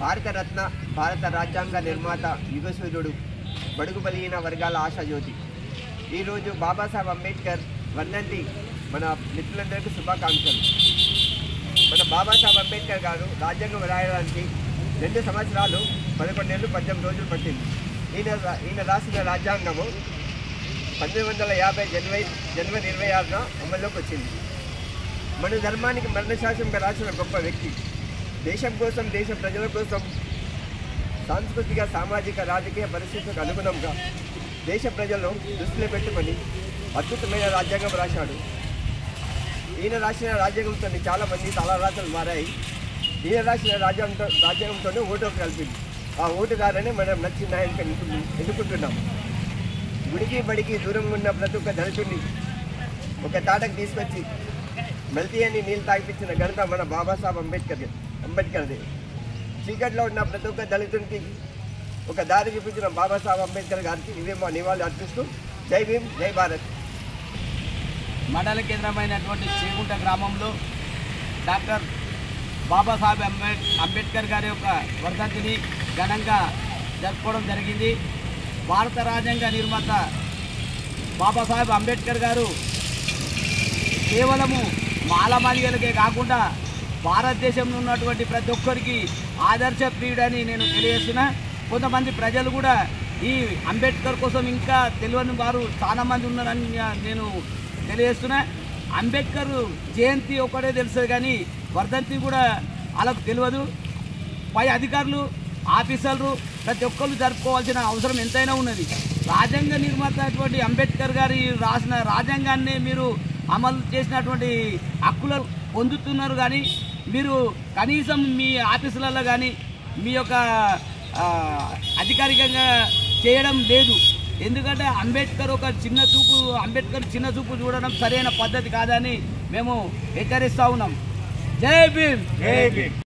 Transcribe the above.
భారతరత్న, భారత రాజ్యాంగ నిర్మాత, యుగసూర్యుడు, బడుగు బలహీన వర్గాల ఆశాజ్యోతి. ఈరోజు బాబాసాహెబ్ అంబేద్కర్ వర్ధంతి. మన మిత్రులందరికీ శుభాకాంక్షలు. మన బాబాసాహెబ్ అంబేద్కర్ గారు రాజ్యాంగం రాయడానికి 2 సంవత్సరాలు 11 నెలలు 18 రోజులు పట్టింది. ఈయన రాసిన రాజ్యాంగము 1950 జనవరి 26న అమల్లోకి వచ్చింది. మన ధర్మానికి మరణశాసనంగా రాసిన గొప్ప వ్యక్తి. దేశం కోసం, దేశ ప్రజల కోసం సాంస్కృతిక, సామాజిక, రాజకీయ పరిస్థితులకు అనుగుణంగా దేశ ప్రజలను దృష్టిలో పెట్టుకొని అద్భుతమైన రాజ్యాంగం రాశాడు. ఈయన రాసిన రాజ్యాంగంతో చాలామంది తలరాతలు మారాయి. ఈయన రాసిన రాజ్యాంగంతోనే ఓటు కలిపింది. ఆ ఓటు ద్వారానే మనం నచ్చిన నాయకుని ఎన్నుకుంటున్నాం. గుడికి బడికి దూరంగా ఉన్న ప్రతి ఒక్క దళితుడిని ఒక తాటకు తీసుకొచ్చి మెల్తీ అని నీళ్ళు తాగిపించిన ఘనత మన బాబాసాహెబ్ అంబేద్కర్ది. చీకట్లో ఉన్న ప్రతి ఒక్క దళితునికి ఒక దారి చూపించిన బాబాసాహెబ్ అంబేద్కర్ గారికి ఇవే మా నివాళులు అర్పిస్తూ జై భీమ్, జై భారత్. మండల కేంద్రమైనటువంటి చేగుంట గ్రామంలో డాక్టర్ బాబాసాహెబ్ అంబేద్కర్ గారి యొక్క వర్ధంతిని ఘనంగా జరుపుకోవడం జరిగింది. భారత రాజ్యాంగ నిర్మాత బాబాసాహెబ్ అంబేద్కర్ గారు కేవలము మాలమాదిగలకే కాకుండా భారతదేశంలో ఉన్నటువంటి ప్రతి ఒక్కరికి ఆదర్శప్రియుడని నేను తెలియజేస్తున్నా. కొంతమంది ప్రజలు కూడా ఈ అంబేద్కర్ కోసం ఇంకా తెలియని వారు చాలామంది ఉన్నారని నేను తెలియజేస్తున్నా. అంబేద్కర్ జయంతి ఒకటే తెలుస్తుంది కానీ వర్ధంతి కూడా వాళ్ళకు తెలియదు. పై అధికారులు, ఆఫీసర్లు ప్రతి ఒక్కరు జరుపుకోవాల్సిన అవసరం ఎంతైనా ఉన్నది. రాజ్యాంగ నిర్మాత అటువంటి అంబేద్కర్ గారి రాసిన రాజ్యాంగాన్ని మీరు అమలు చేసినటువంటి హక్కులు పొందుతున్నారు, కానీ మీరు కనీసం మీ ఆఫీసులలో కానీ మీ యొక్క అధికారికంగా చేయడం లేదు. ఎందుకంటే అంబేద్కర్ చిన్న చూపు చూడడం సరైన పద్ధతి కాదని మేము హెచ్చరిస్తూ ఉన్నాం. జై భీమ్, జై భీమ్.